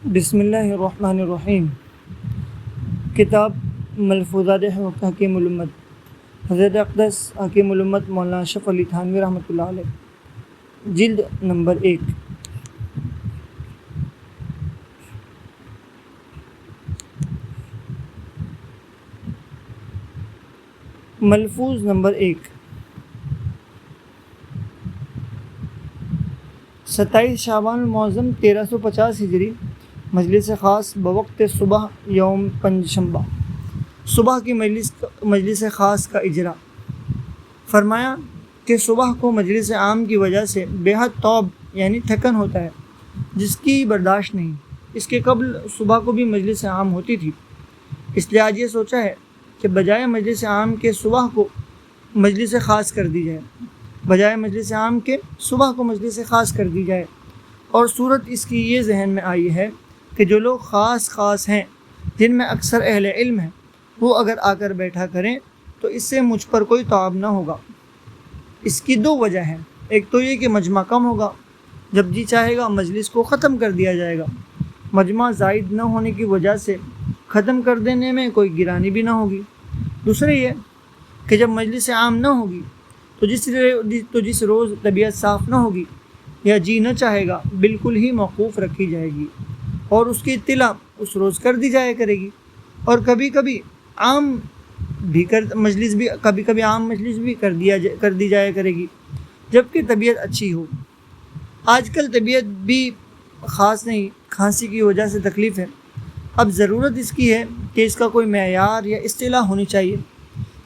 بسم اللہ الرحمن الرحیم۔ کتاب ملفوظات حکیم الامت، حضرت اقدس حکیم الامت مولانا اشرف علی تھانوی رحمۃ اللہ علیہ، جلد نمبر 1۔ ملفوظ نمبر 1۔ 27 شعبان المعظم 1350 ہجری، مجلس خاص بوقت صبح یوم پنجشنبہ، صبح کی مجلس خاص کا اجرا۔ فرمایا کہ صبح کو مجلس عام کی وجہ سے بے حد توب یعنی تھکن ہوتا ہے جس کی برداشت نہیں۔ اس کے قبل صبح کو بھی مجلس عام ہوتی تھی، اس لیے آج یہ سوچا ہے کہ بجائے مجلس عام کے صبح کو مجلس خاص کر دی جائے، بجائے مجلس عام کے صبح کو مجلس خاص کر دی جائے۔ اور صورت اس کی یہ ذہن میں آئی ہے کہ جو لوگ خاص ہیں، جن میں اکثر اہل علم ہیں، وہ اگر آ کر بیٹھا کریں تو اس سے مجھ پر کوئی تعاب نہ ہوگا۔ اس کی 2 وجہ ہیں۔ ایک تو یہ کہ مجمع کم ہوگا، جب جی چاہے گا مجلس کو ختم کر دیا جائے گا۔ مجمع زائد نہ ہونے کی وجہ سے ختم کر دینے میں کوئی گرانی بھی نہ ہوگی۔ دوسرا یہ کہ جب مجلس عام نہ ہوگی تو جس روز طبیعت صاف نہ ہوگی یا جی نہ چاہے گا، بالکل ہی موقوف رکھی جائے گی اور اس کی اطلاع اس روز کر دی جایا کرے گی۔ اور کبھی کبھی عام مجلس بھی کر دی جایا کرے گی جب کہ طبیعت اچھی ہو۔ آج کل طبیعت بھی خاص نہیں، کھانسی کی وجہ سے تکلیف ہے۔ اب ضرورت اس کی ہے کہ اس کا کوئی معیار یا اصطلاح ہونی چاہیے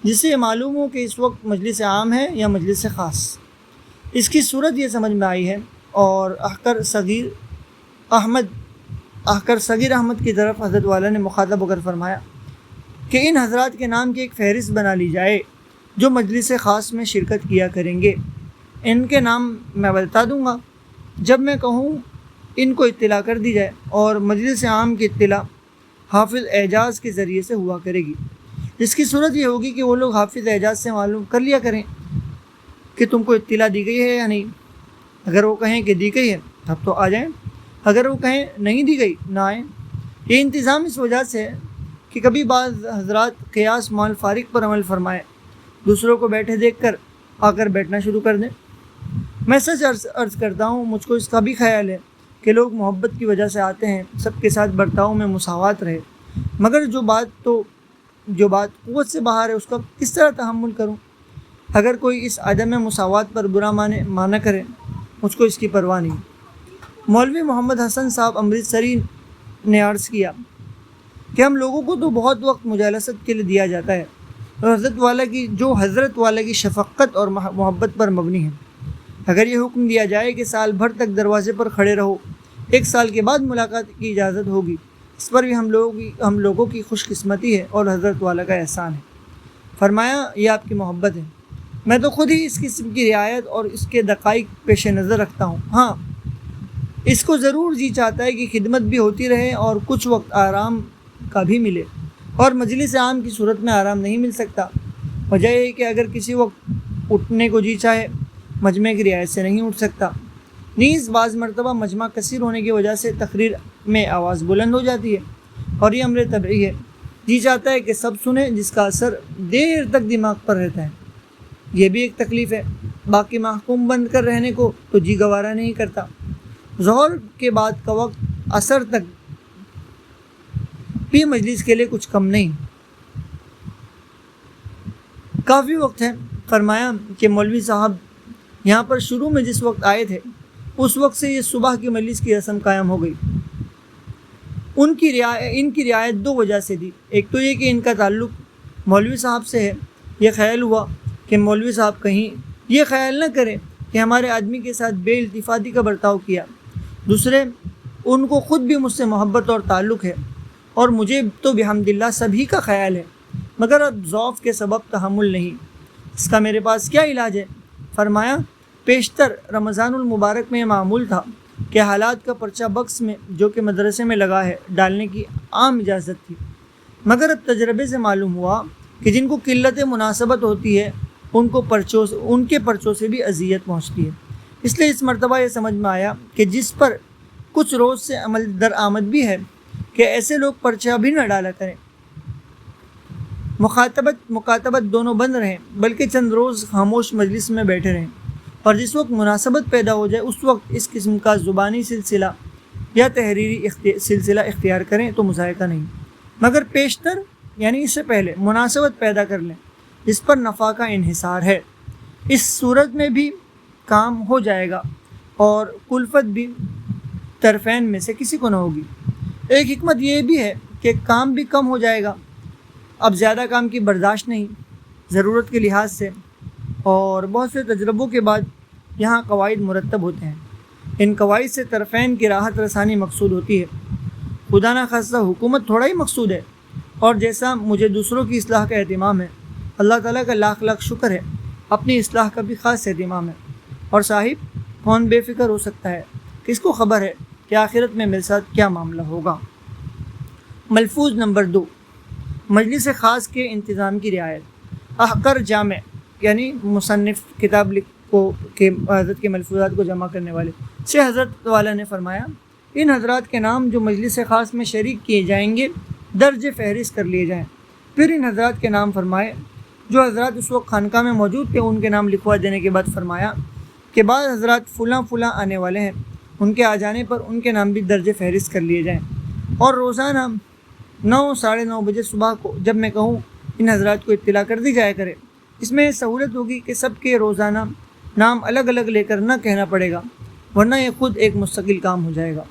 جس سے معلوم ہو کہ اس وقت مجلس عام ہے یا مجلس خاص۔ اس کی صورت یہ سمجھ میں آئی ہے اور احقر صغیر احمد کی طرف حضرت والا نے مخاطب ہو کر فرمایا کہ ان حضرات کے نام کی ایک فہرست بنا لی جائے جو مجلس خاص میں شرکت کیا کریں گے۔ ان کے نام میں بتا دوں گا، جب میں کہوں ان کو اطلاع کر دی جائے، اور مجلس عام کی اطلاع حافظ اعجاز کے ذریعے سے ہوا کرے گی۔ جس کی صورت یہ ہوگی کہ وہ لوگ حافظ اعجاز سے معلوم کر لیا کریں کہ تم کو اطلاع دی گئی ہے یا نہیں۔ اگر وہ کہیں کہ دی گئی ہے تب تو آ جائیں، اگر وہ کہیں نہیں دی گئی نہ آئیں۔ یہ انتظام اس وجہ سے ہے کہ کبھی بعض حضرات قیاس مال فارق پر عمل فرمائے، دوسروں کو بیٹھے دیکھ کر آ کر بیٹھنا شروع کر دیں۔ میں سچ عرض کرتا ہوں، مجھ کو اس کا بھی خیال ہے کہ لوگ محبت کی وجہ سے آتے ہیں، سب کے ساتھ برتاؤ میں مساوات رہے، مگر جو بات قوت سے باہر ہے اس کا کس طرح تحمل کروں؟ اگر کوئی اس عدم مساوات پر برا مانا کرے، مجھ کو اس کی پرواہ نہیں۔ مولوی محمد حسن صاحب امرتسری نے عرض کیا کہ ہم لوگوں کو تو بہت وقت مجالست کے لیے دیا جاتا ہے، اور حضرت والا کی شفقت اور محبت پر مبنی ہے۔ اگر یہ حکم دیا جائے کہ سال بھر تک دروازے پر کھڑے رہو، 1 سال کے بعد ملاقات کی اجازت ہوگی، اس پر بھی ہم لوگوں کی خوش قسمتی ہے اور حضرت والا کا احسان ہے۔ فرمایا یہ آپ کی محبت ہے، میں تو خود ہی اس قسم کی رعایت اور اس کے دقائق پیش نظر رکھتا ہوں۔ ہاں، اس کو ضرور جی چاہتا ہے کہ خدمت بھی ہوتی رہے اور کچھ وقت آرام کا بھی ملے، اور مجلس عام کی صورت میں آرام نہیں مل سکتا۔ وجہ یہ کہ اگر کسی وقت اٹھنے کو جی چاہے، مجمع کی رعایت سے نہیں اٹھ سکتا۔ نیز بعض مرتبہ مجمع کثیر ہونے کی وجہ سے تقریر میں آواز بلند ہو جاتی ہے، اور یہ امر طبعی ہے۔ جی چاہتا ہے کہ سب سنیں، جس کا اثر دیر تک دماغ پر رہتا ہے، یہ بھی ایک تکلیف ہے۔ باقی محکوم بند کر رہنے کو تو جی گوارا نہیں کرتا۔ ظہر کے بعد کا وقت عصر تک بھی مجلس کے لیے کچھ کم نہیں، کافی وقت ہے۔ فرمایا کہ مولوی صاحب یہاں پر شروع میں جس وقت آئے تھے، اس وقت سے یہ صبح کی مجلس کی رسم قائم ہو گئی۔ ان کی رعایت 2 وجہ سے دی۔ ایک تو یہ کہ ان کا تعلق مولوی صاحب سے ہے، یہ خیال ہوا کہ مولوی صاحب کہیں یہ خیال نہ کریں کہ ہمارے آدمی کے ساتھ بے التفاتی کا برتاؤ کیا۔ دوسرے، ان کو خود بھی مجھ سے محبت اور تعلق ہے، اور مجھے تو بحمداللہ سبھی کا خیال ہے، مگر اب ضعف کے سبب تحمل نہیں۔ اس کا میرے پاس کیا علاج ہے؟ فرمایا پیشتر رمضان المبارک میں یہ معمول تھا کہ حالات کا پرچہ بکس میں جو کہ مدرسے میں لگا ہے ڈالنے کی عام اجازت تھی، مگر اب تجربے سے معلوم ہوا کہ جن کو قلت مناسبت ہوتی ہے ان کے پرچوں سے بھی اذیت پہنچتی ہے۔ اس لیے اس مرتبہ یہ سمجھ میں آیا کہ جس پر کچھ روز سے عمل در آمد بھی ہے کہ ایسے لوگ پرچہ بھی نہ ڈالا کریں، مکاتبت دونوں بند رہیں، بلکہ چند روز خاموش مجلس میں بیٹھے رہیں، اور جس وقت مناسبت پیدا ہو جائے اس وقت اس قسم کا زبانی سلسلہ یا تحریری سلسلہ اختیار کریں تو مذائقہ نہیں، مگر پیشتر یعنی اس سے پہلے مناسبت پیدا کر لیں جس پر نفع کا انحصار ہے۔ اس صورت میں بھی کام ہو جائے گا اور کلفت بھی طرفین میں سے کسی کو نہ ہوگی۔ ایک حکمت یہ بھی ہے کہ کام بھی کم ہو جائے گا، اب زیادہ کام کی برداشت نہیں ضرورت کے لحاظ سے، اور بہت سے تجربوں کے بعد یہاں قواعد مرتب ہوتے ہیں۔ ان قواعد سے طرفین کی راحت رسانی مقصود ہوتی ہے، خدا نہ خواستہ حکومت تھوڑا ہی مقصود ہے۔ اور جیسا مجھے دوسروں کی اصلاح کا اہتمام ہے، اللہ تعالیٰ کا لاکھ لاکھ شکر ہے، اپنی اصلاح کا بھی خاص اہتمام ہے۔ اور صاحب کون بے فکر ہو سکتا ہے، کس کو خبر ہے کہ آخرت میں میرے ساتھ کیا معاملہ ہوگا۔ ملفوظ نمبر 2، مجلس خاص کے انتظام کی رعایت۔ احقر جامع یعنی مصنف کتاب کے حضرت کے ملفوظات کو جمع کرنے والے سے حضرت والا نے فرمایا، ان حضرات کے نام جو مجلس خاص میں شریک کیے جائیں گے درج فہرست کر لیے جائیں۔ پھر ان حضرات کے نام فرمائے جو حضرات اس وقت خانقاہ میں موجود تھے، ان کے نام لکھوا دینے کے بعد فرمایا کہ بعض حضرات فلاں فلاں آنے والے ہیں، ان کے آ جانے پر ان کے نام بھی درج فہرست کر لیے جائیں، اور روزانہ 9 ساڑھے 9 بجے صبح کو جب میں کہوں ان حضرات کو اطلاع کر دی جایا کرے۔ اس میں سہولت ہوگی کہ سب کے روزانہ نام الگ الگ لے کر نہ کہنا پڑے گا، ورنہ یہ خود ایک مستقل کام ہو جائے گا۔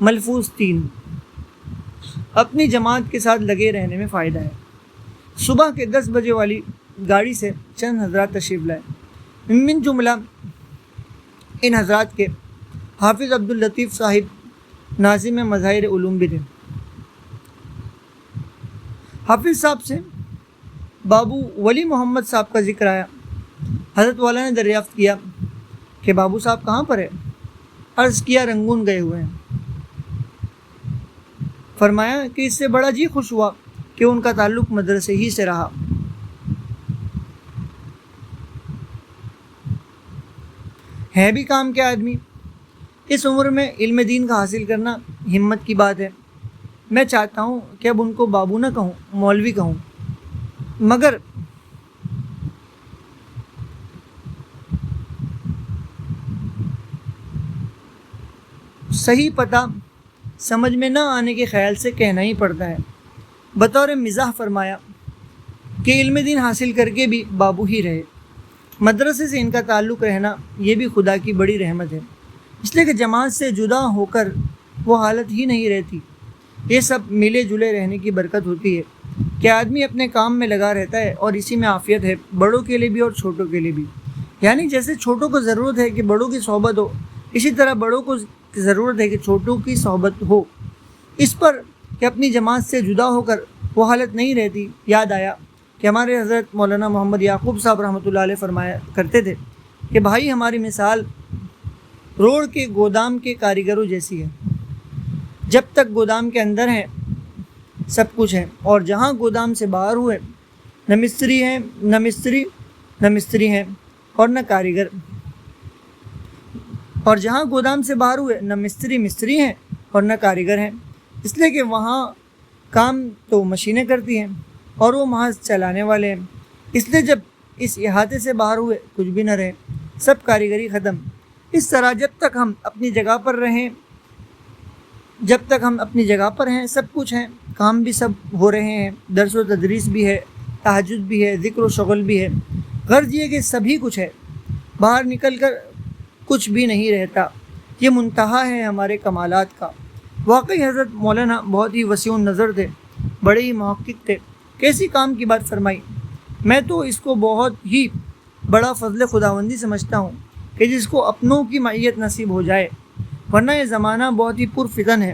ملفوظ 3، اپنی جماعت کے ساتھ لگے رہنے میں فائدہ ہے۔ صبح کے 10 بجے والی گاڑی سے چند حضرات تشریف لائے، من جملہ ان حضرات کے حافظ عبداللطیف صاحب ناظم مظاہر علوم بھی تھے۔ حافظ صاحب سے بابو ولی محمد صاحب کا ذکر آیا۔ حضرت والا نے دریافت کیا کہ بابو صاحب کہاں پر ہے؟ عرض کیا رنگون گئے ہوئے ہیں۔ فرمایا کہ اس سے بڑا جی خوش ہوا کہ ان کا تعلق مدرسے ہی سے رہا۔ ہے بھی کام کے آدمی، اس عمر میں علم دین کا حاصل کرنا ہمت کی بات ہے۔ میں چاہتا ہوں کہ اب ان کو بابو نہ کہوں، مولوی کہوں، مگر صحیح پتہ سمجھ میں نہ آنے کے خیال سے کہنا ہی پڑتا ہے۔ بطور مزاح فرمایا کہ علم دین حاصل کر کے بھی بابو ہی رہے۔ مدرسے سے ان کا تعلق رہنا یہ بھی خدا کی بڑی رحمت ہے، اس لیے کہ جماعت سے جدا ہو کر وہ حالت ہی نہیں رہتی۔ یہ سب ملے جلے رہنے کی برکت ہوتی ہے کہ آدمی اپنے کام میں لگا رہتا ہے، اور اسی میں عافیت ہے، بڑوں کے لیے بھی اور چھوٹوں کے لیے بھی۔ یعنی جیسے چھوٹوں کو ضرورت ہے کہ بڑوں کی صحبت ہو، اسی طرح بڑوں کو ضرورت ہے کہ چھوٹوں کی صحبت ہو۔ اس پر کہ اپنی جماعت سے جدا ہو کر وہ حالت نہیں رہتی، یاد آیا کہ ہمارے حضرت مولانا محمد یعقوب صاحب رحمۃ اللہ علیہ فرمایا کرتے تھے کہ بھائی ہماری مثال روڑ کے گودام کے کاریگروں جیسی ہے۔ جب تک گودام کے اندر ہیں سب کچھ ہے، اور جہاں گودام سے باہر ہوئے نہ مستری ہیں اور نہ کاریگر، اور جہاں گودام سے باہر ہوئے نہ مستری ہیں اور نہ کاریگر ہیں، اس لیے کہ وہاں کام تو مشینیں کرتی ہیں اور وہ محض چلانے والے ہیں۔ اس لیے جب اس احاطے سے باہر ہوئے کچھ بھی نہ رہے، سب کاریگری ختم۔ اس طرح جب تک ہم اپنی جگہ پر ہیں سب کچھ ہیں، کام بھی سب ہو رہے ہیں، درس و تدریس بھی ہے، تہجد بھی ہے، ذکر و شغل بھی ہے، غرض یہ کہ سبھی کچھ ہے، باہر نکل کر کچھ بھی نہیں رہتا۔ یہ منتہا ہے ہمارے کمالات کا۔ واقعی حضرت مولانا بہت ہی وسیع النظر تھے، بڑے ہی محقق تھے۔ کیسی کام کی بات فرمائی! میں تو اس کو بہت ہی بڑا فضل خداوندی سمجھتا ہوں کہ جس کو اپنوں کی معیت نصیب ہو جائے، ورنہ یہ زمانہ بہت ہی پرفتن ہے،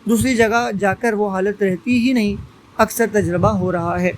دوسری جگہ جا کر وہ حالت رہتی ہی نہیں، اکثر تجربہ ہو رہا ہے۔